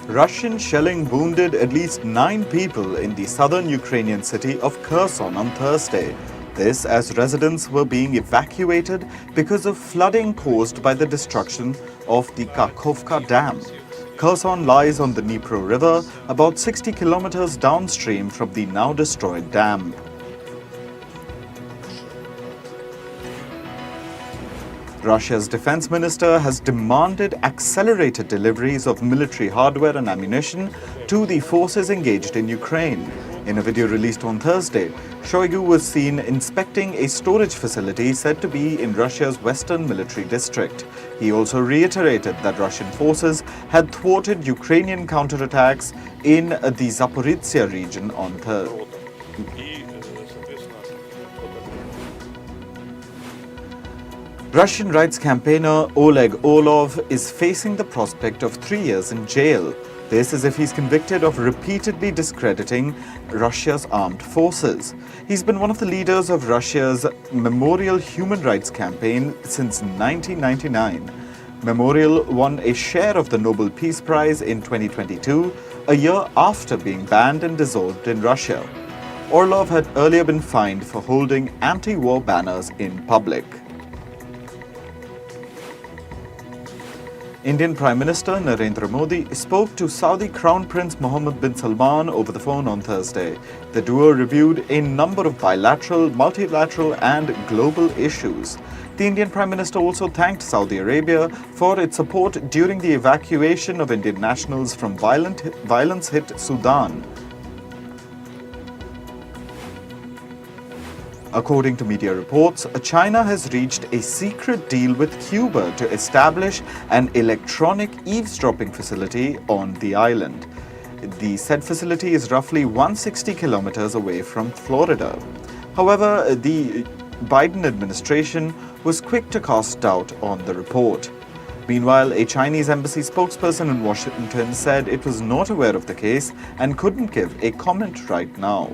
Russian shelling wounded at least 9 people in the southern Ukrainian city of Kherson on Thursday. This as residents were being evacuated because of flooding caused by the destruction of the Kakhovka Dam. Kherson lies on the Dnipro River, about 60 kilometers downstream from the now destroyed dam. Russia's defense minister has demanded accelerated deliveries of military hardware and ammunition to the forces engaged in Ukraine. In a video released on Thursday, Shoigu was seen inspecting a storage facility said to be in Russia's western military district. He also reiterated that Russian forces had thwarted Ukrainian counterattacks in the Zaporizhzhia region on Thursday. Russian rights campaigner Oleg Orlov is facing the prospect of 3 years in jail. This is if he's convicted of repeatedly discrediting Russia's armed forces. He's been one of the leaders of Russia's Memorial Human Rights Campaign since 1999. Memorial won a share of the Nobel Peace Prize in 2022, a year after being banned and dissolved in Russia. Orlov had earlier been fined for holding anti-war banners in public. Indian Prime Minister Narendra Modi spoke to Saudi Crown Prince Mohammed bin Salman over the phone on Thursday. The duo reviewed a number of bilateral, multilateral and global issues. The Indian Prime Minister also thanked Saudi Arabia for its support during the evacuation of Indian nationals from violence-hit Sudan. According to media reports, China has reached a secret deal with Cuba to establish an electronic eavesdropping facility on the island. The said facility is roughly 160 kilometers away from Florida. However, the Biden administration was quick to cast doubt on the report. Meanwhile, a Chinese embassy spokesperson in Washington said it was not aware of the case and couldn't give a comment right now.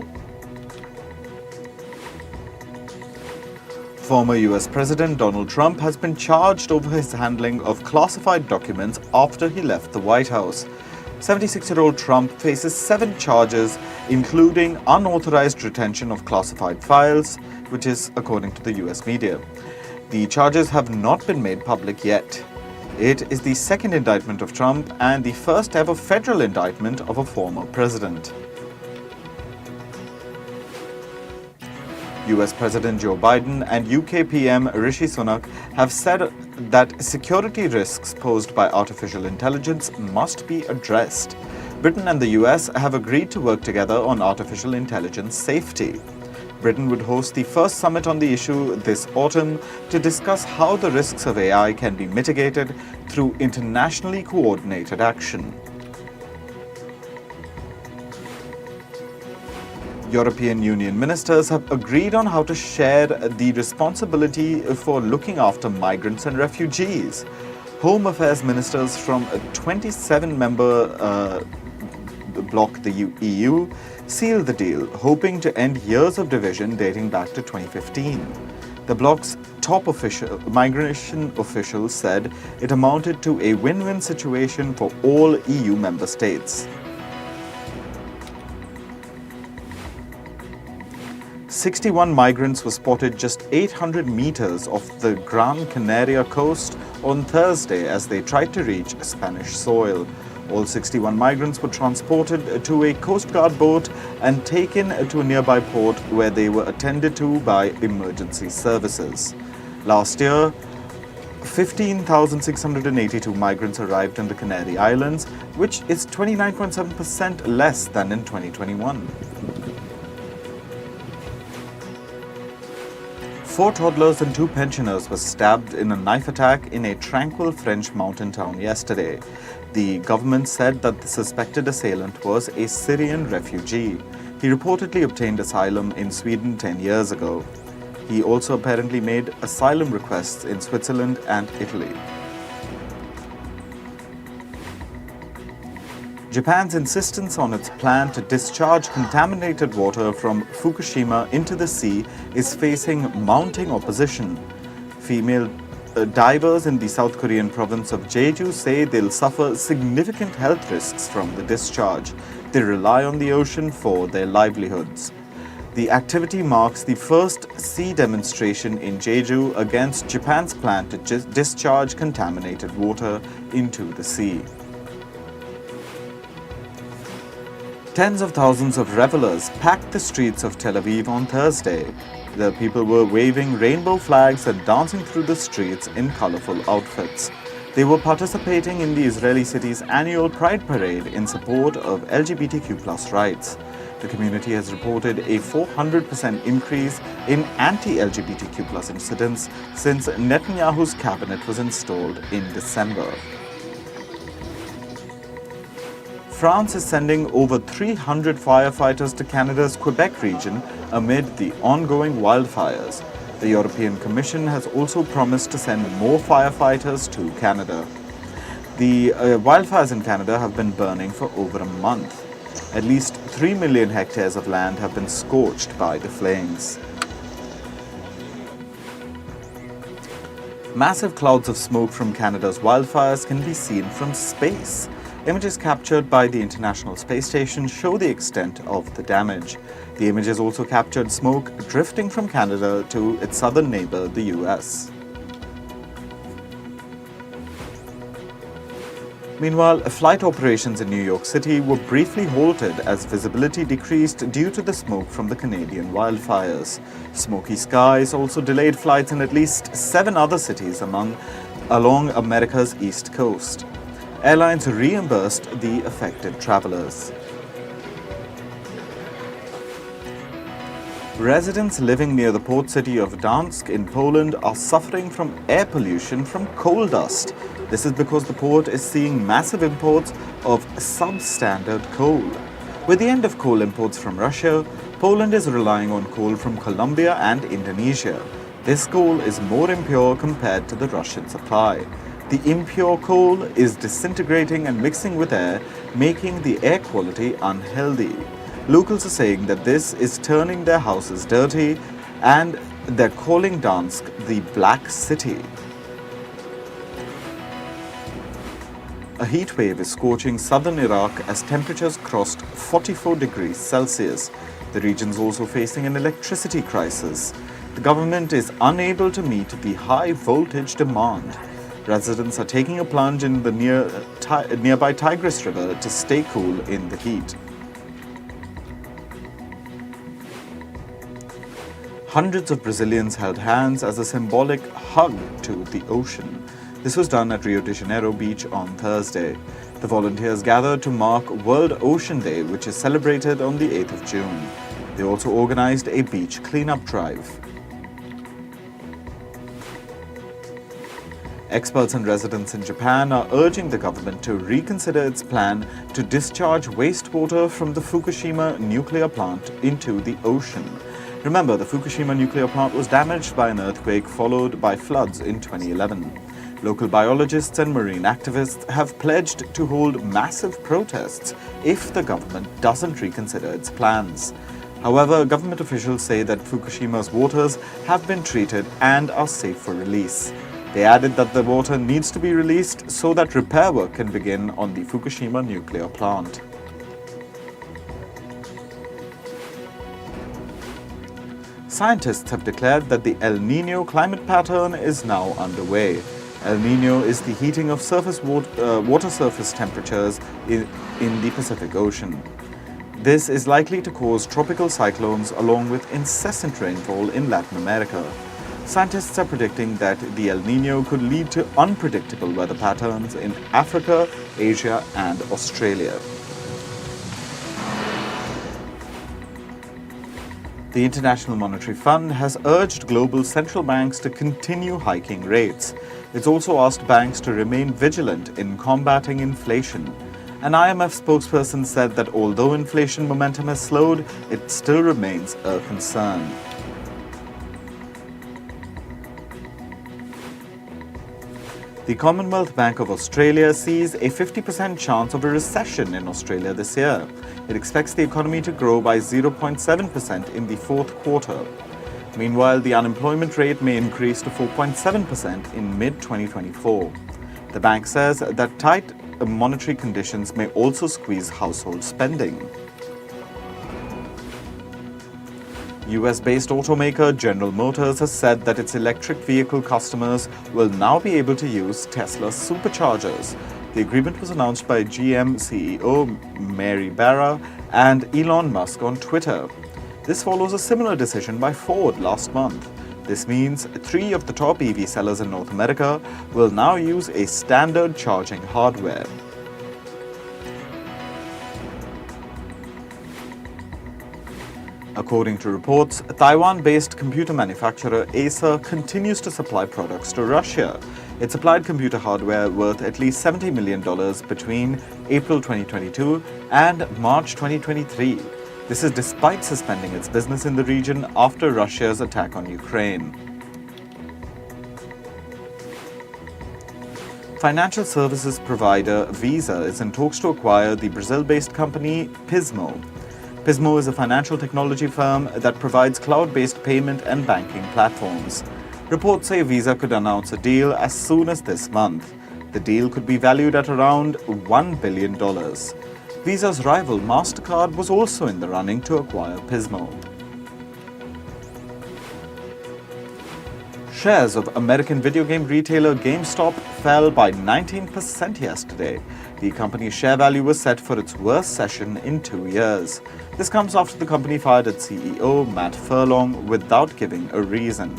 Former US President Donald Trump has been charged over his handling of classified documents after he left the White House. 76-year-old Trump faces 7 charges, including unauthorized retention of classified files, which is according to the US media. The charges have not been made public yet. It is the second indictment of Trump and the first ever federal indictment of a former president. US President Joe Biden and UK PM Rishi Sunak have said that security risks posed by artificial intelligence must be addressed. Britain and the US have agreed to work together on artificial intelligence safety. Britain would host the first summit on the issue this autumn to discuss how the risks of AI can be mitigated through internationally coordinated action. European Union ministers have agreed on how to share the responsibility for looking after migrants and refugees. Home Affairs ministers from a 27-member bloc, the EU, sealed the deal, hoping to end years of division dating back to 2015. The bloc's top migration officials said it amounted to a win-win situation for all EU member states. 61 migrants were spotted just 800 meters off the Gran Canaria coast on Thursday as they tried to reach Spanish soil. All 61 migrants were transported to a Coast Guard boat and taken to a nearby port where they were attended to by emergency services. Last year, 15,682 migrants arrived in the Canary Islands, which is 29.7% less than in 2021. 4 toddlers and 2 pensioners were stabbed in a knife attack in a tranquil French mountain town yesterday. The government said that the suspected assailant was a Syrian refugee. He reportedly obtained asylum in Sweden 10 years ago. He also apparently made asylum requests in Switzerland and Italy. Japan's insistence on its plan to discharge contaminated water from Fukushima into the sea is facing mounting opposition. divers in the South Korean province of Jeju say they'll suffer significant health risks from the discharge. They rely on the ocean for their livelihoods. The activity marks the first sea demonstration in Jeju against Japan's plan to discharge contaminated water into the sea. Tens of thousands of revelers packed the streets of Tel Aviv on Thursday. The people were waving rainbow flags and dancing through the streets in colorful outfits. They were participating in the Israeli city's annual Pride Parade in support of LGBTQ+ rights. The community has reported a 400% increase in anti-LGBTQ+ incidents since Netanyahu's cabinet was installed in December. France is sending over 300 firefighters to Canada's Quebec region amid the ongoing wildfires. The European Commission has also promised to send more firefighters to Canada. The wildfires in Canada have been burning for over a month. At least 3 million hectares of land have been scorched by the flames. Massive clouds of smoke from Canada's wildfires can be seen from space. Images captured by the International Space Station show the extent of the damage. The images also captured smoke drifting from Canada to its southern neighbor, the US. Meanwhile, flight operations in New York City were briefly halted as visibility decreased due to the smoke from the Canadian wildfires. Smoky skies also delayed flights in at least 7 other cities along America's East Coast. Airlines reimbursed the affected travelers. Residents living near the port city of Gdansk in Poland are suffering from air pollution from coal dust. This is because the port is seeing massive imports of substandard coal. With the end of coal imports from Russia, Poland is relying on coal from Colombia and Indonesia. This coal is more impure compared to the Russian supply. The impure coal is disintegrating and mixing with air, making the air quality unhealthy. Locals are saying that this is turning their houses dirty and they're calling Gdansk the Black City. A heat wave is scorching southern Iraq as temperatures crossed 44 degrees Celsius. The region's also facing an electricity crisis. The government is unable to meet the high voltage demand. Residents are taking a plunge in the nearby Tigris River to stay cool in the heat. Hundreds of Brazilians held hands as a symbolic hug to the ocean. This was done at Rio de Janeiro beach on Thursday. The volunteers gathered to mark World Ocean Day, which is celebrated on the 8th of June. They also organized a beach cleanup drive. Experts and residents in Japan are urging the government to reconsider its plan to discharge wastewater from the Fukushima nuclear plant into the ocean. Remember, the Fukushima nuclear plant was damaged by an earthquake followed by floods in 2011. Local biologists and marine activists have pledged to hold massive protests if the government doesn't reconsider its plans. However, government officials say that Fukushima's waters have been treated and are safe for release. They added that the water needs to be released so that repair work can begin on the Fukushima nuclear plant. Scientists have declared that the El Niño climate pattern is now underway. El Niño is the heating of water surface temperatures in the Pacific Ocean. This is likely to cause tropical cyclones along with incessant rainfall in Latin America. Scientists are predicting that the El Niño could lead to unpredictable weather patterns in Africa, Asia, and Australia. The International Monetary Fund has urged global central banks to continue hiking rates. It's also asked banks to remain vigilant in combating inflation. An IMF spokesperson said that although inflation momentum has slowed, it still remains a concern. The Commonwealth Bank of Australia sees a 50% chance of a recession in Australia this year. It expects the economy to grow by 0.7% in the fourth quarter. Meanwhile, the unemployment rate may increase to 4.7% in mid-2024. The bank says that tight monetary conditions may also squeeze household spending. US-based automaker General Motors has said that its electric vehicle customers will now be able to use Tesla's superchargers. The agreement was announced by GM CEO Mary Barra and Elon Musk on Twitter. This follows a similar decision by Ford last month. This means 3 of the top EV sellers in North America will now use a standard charging hardware. According to reports, Taiwan-based computer manufacturer Acer continues to supply products to Russia. It supplied computer hardware worth at least $70 million between April 2022 and March 2023. This is despite suspending its business in the region after Russia's attack on Ukraine. Financial services provider Visa is in talks to acquire the Brazil-based company Pismo. Pismo is a financial technology firm that provides cloud-based payment and banking platforms. Reports say Visa could announce a deal as soon as this month. The deal could be valued at around $1 billion. Visa's rival MasterCard was also in the running to acquire Pismo. Shares of American video game retailer GameStop fell by 19% yesterday. The company's share value was set for its worst session in 2 years. This comes after the company fired its CEO, Matt Furlong, without giving a reason.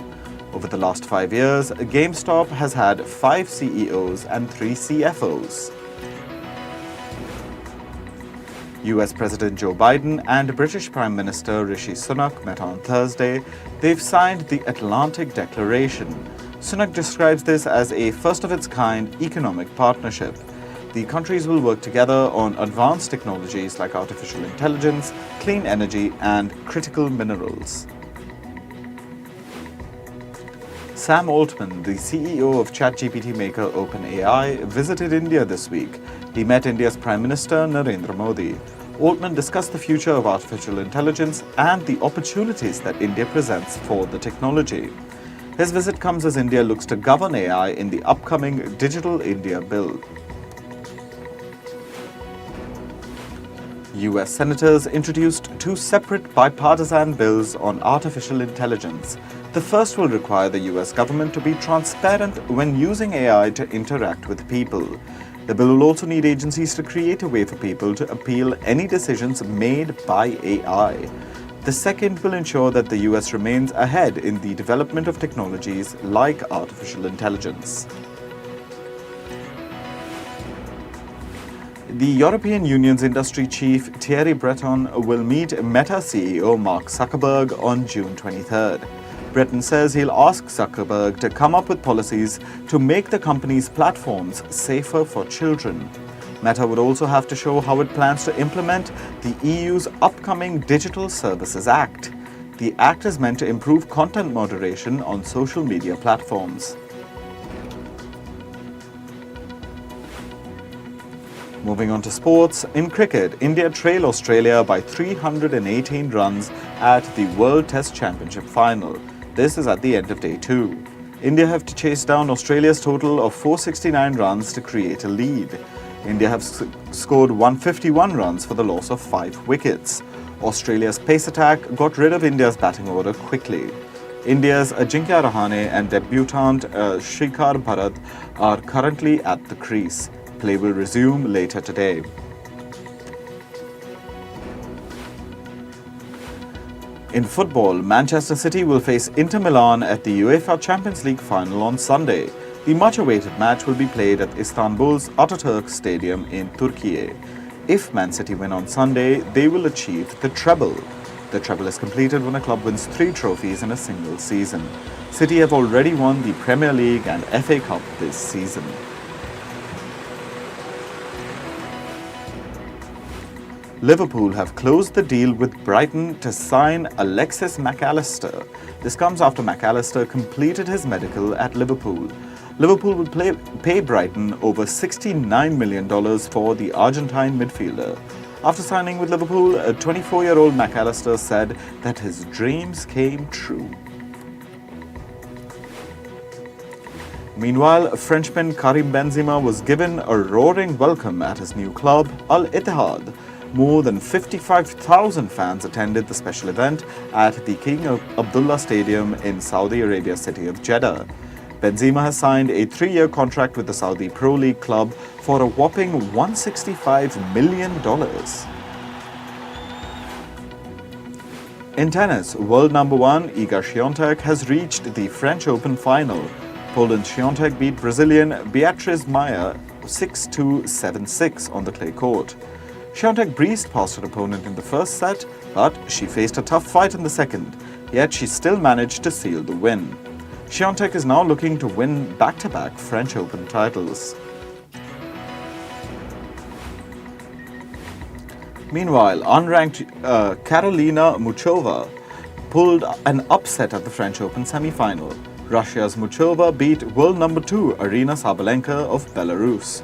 Over the last 5 years, GameStop has had 5 CEOs and 3 CFOs. US President Joe Biden and British Prime Minister Rishi Sunak met on Thursday. They've signed the Atlantic Declaration. Sunak describes this as a first-of-its-kind economic partnership. The countries will work together on advanced technologies like artificial intelligence, clean energy, and critical minerals. Sam Altman, the CEO of ChatGPT maker OpenAI, visited India this week. He met India's Prime Minister Narendra Modi. Altman discussed the future of artificial intelligence and the opportunities that India presents for the technology. His visit comes as India looks to govern AI in the upcoming Digital India Bill. US senators introduced 2 separate bipartisan bills on artificial intelligence. The first will require the US government to be transparent when using AI to interact with people. The bill will also need agencies to create a way for people to appeal any decisions made by AI. The second will ensure that the US remains ahead in the development of technologies like artificial intelligence. The European Union's industry chief Thierry Breton will meet Meta CEO Mark Zuckerberg on June 23rd. Breton says he'll ask Zuckerberg to come up with policies to make the company's platforms safer for children. Meta would also have to show how it plans to implement the EU's upcoming Digital Services Act. The act is meant to improve content moderation on social media platforms. Moving on to sports, in cricket, India trail Australia by 318 runs at the World Test Championship final. This is at the end of day 2. India have to chase down Australia's total of 469 runs to create a lead. India have scored 151 runs for the loss of 5 wickets. Australia's pace attack got rid of India's batting order quickly. India's Ajinkya Rahane and debutant Shikhar Bharat are currently at the crease. Play will resume later today. In football, Manchester City will face Inter Milan at the UEFA Champions League final on Sunday. The much-awaited match will be played at Istanbul's Ataturk Stadium in Turkey. If Man City win on Sunday, they will achieve the treble. The treble is completed when a club wins 3 trophies in a single season. City have already won the Premier League and FA Cup this season. Liverpool have closed the deal with Brighton to sign Alexis Mac Allister. This comes after Mac Allister completed his medical at Liverpool. Liverpool will pay Brighton over $69 million for the Argentine midfielder. After signing with Liverpool, a 24-year-old Mac Allister said that his dreams came true. Meanwhile, Frenchman Karim Benzema was given a roaring welcome at his new club, Al Ittihad. More than 55,000 fans attended the special event at the King Abdullah Stadium in Saudi Arabia's city of Jeddah. Benzema has signed a 3-year contract with the Saudi Pro League club for a whopping $165 million. In tennis, world number 1 Iga Świątek has reached the French Open final. Poland's Świątek beat Brazilian Beatriz Maia 6-2, 7-6 on the clay court. Świątek breezed past her opponent in the first set, but she faced a tough fight in the second, yet she still managed to seal the win. Świątek is now looking to win back-to-back French Open titles. Meanwhile, unranked Karolina Muchova pulled an upset at the French Open semi-final. Russia's Muchova beat world number 2 Aryna Sabalenka of Belarus.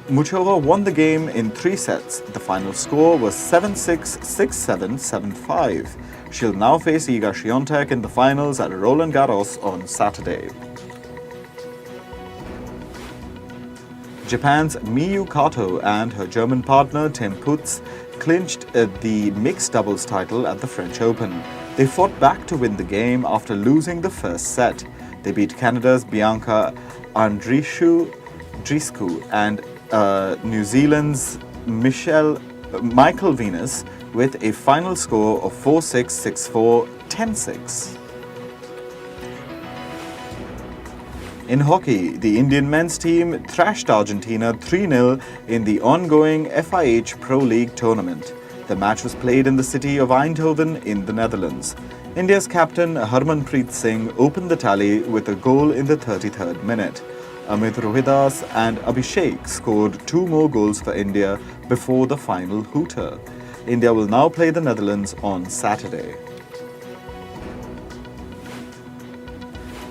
Muchova won the game in 3 sets. The final score was 7-6, 6-7, 7-5. She'll now face Iga Świątek in the finals at Roland Garros on Saturday. Japan's Miyu Kato and her German partner Tim Putz clinched the mixed doubles title at the French Open. They fought back to win the game after losing the first set. They beat Canada's Bianca Andreescu and New Zealand's Michael Venus with a final score of 4-6, 6-4, 10-6. In hockey, the Indian men's team thrashed Argentina 3-0 in the ongoing FIH Pro League tournament. The match was played in the city of Eindhoven in the Netherlands. India's captain Harmanpreet Singh opened the tally with a goal in the 33rd minute. Amit Rohidas and Abhishek scored 2 more goals for India before the final hooter. India will now play the Netherlands on Saturday.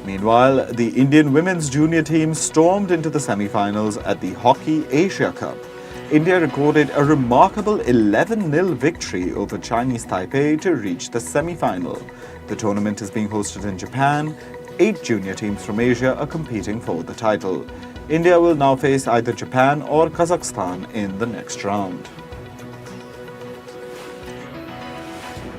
Meanwhile, the Indian women's junior team stormed into the semi-finals at the Hockey Asia Cup. India recorded a remarkable 11-0 victory over Chinese Taipei to reach the semi-final. The tournament is being hosted in Japan. 8 junior teams from Asia are competing for the title. India will now face either Japan or Kazakhstan in the next round.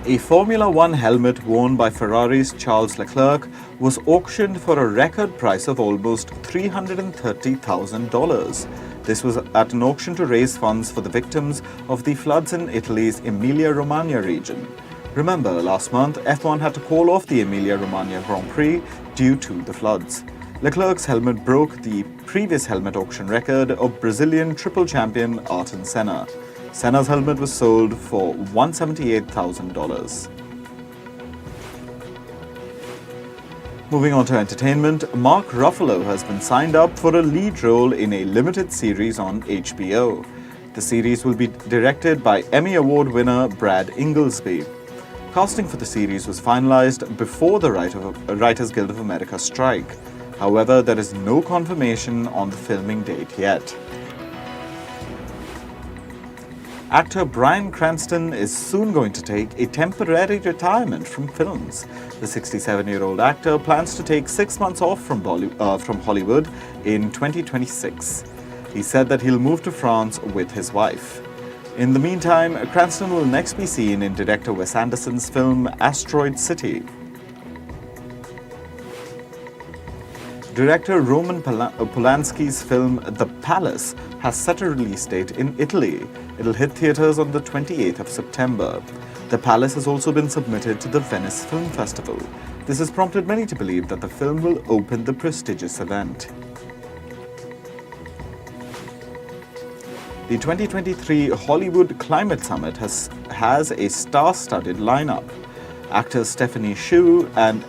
A Formula One helmet worn by Ferrari's Charles Leclerc was auctioned for a record price of almost $330,000. This was at an auction to raise funds for the victims of the floods in Italy's Emilia-Romagna region. Remember, last month, F1 had to call off the Emilia-Romagna Grand Prix due to the floods. Leclerc's helmet broke the previous helmet auction record of Brazilian triple champion Ayrton Senna. Senna's helmet was sold for $178,000. Moving on to entertainment, Mark Ruffalo has been signed up for a lead role in a limited series on HBO. The series will be directed by Emmy Award winner Brad Inglesby. Casting for the series was finalized before the Writers Guild of America strike. However, there is no confirmation on the filming date yet. Actor Bryan Cranston is soon going to take a temporary retirement from films. The 67-year-old actor plans to take 6 months off from Hollywood in 2026. He said that he'll move to France with his wife. In the meantime, Cranston will next be seen in director Wes Anderson's film Asteroid City. Director Roman Polanski's film The Palace has set a release date in Italy. It'll hit theaters on the 28th of September. The Palace has also been submitted to the Venice Film Festival. This has prompted many to believe that the film will open the prestigious event. The 2023 Hollywood Climate Summit has a star-studded lineup. Actors Stephanie Hsu and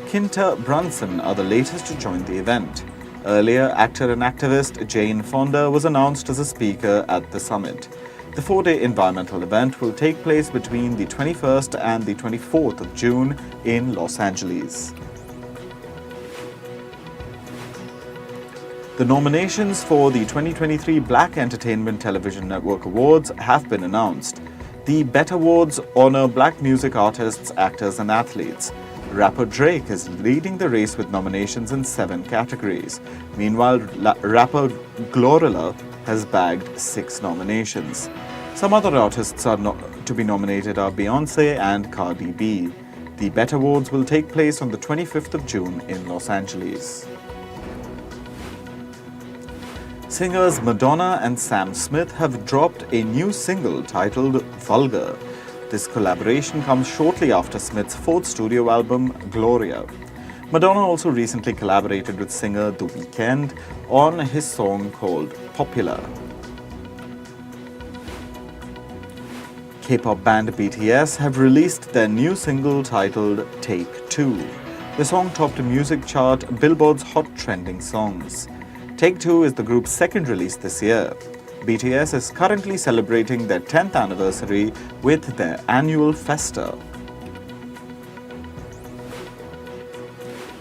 Quinta Brunson are the latest to join the event. Earlier, actor and activist Jane Fonda was announced as a speaker at the summit. The 4-day environmental event will take place between the 21st and the 24th of June in Los Angeles. The nominations for the 2023 Black Entertainment Television Network Awards have been announced. The BET Awards honor Black music artists, actors, and athletes. Rapper Drake is leading the race with nominations in 7 categories. Meanwhile, rapper Glorilla has bagged 6 nominations. Some other artists to be nominated are Beyoncé and Cardi B. The BET Awards will take place on the 25th of June in Los Angeles. Singers Madonna and Sam Smith have dropped a new single titled Vulgar. This collaboration comes shortly after Smith's 4th studio album, Gloria. Madonna also recently collaborated with singer The Weeknd on his song called Popular. K-pop band BTS have released their new single titled Take 2. The song topped a music chart Billboard's Hot Trending Songs. Take 2 is the group's 2nd release this year. BTS is currently celebrating their 10th anniversary with their annual festa.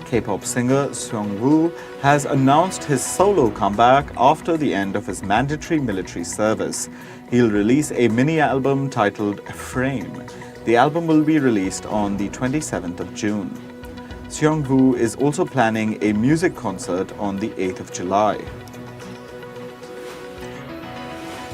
K-pop singer Seungwoo has announced his solo comeback after the end of his mandatory military service. He'll release a mini-album titled Frame. The album will be released on the 27th of June. Seungwoo is also planning a music concert on the 8th of July.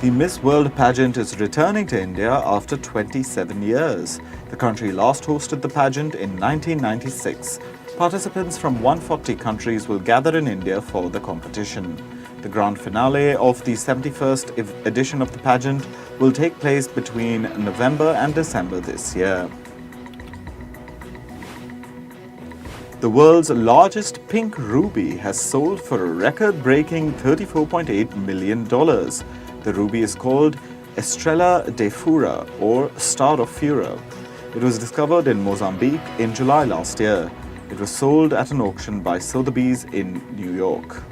The Miss World pageant is returning to India after 27 years. The country last hosted the pageant in 1996. Participants from 140 countries will gather in India for the competition. The grand finale of the 71st edition of the pageant will take place between November and December this year. The world's largest pink ruby has sold for a record-breaking $34.8 million. The ruby is called Estrela de Fura, or Star of Fura. It was discovered in Mozambique in July last year. It was sold at an auction by Sotheby's in New York.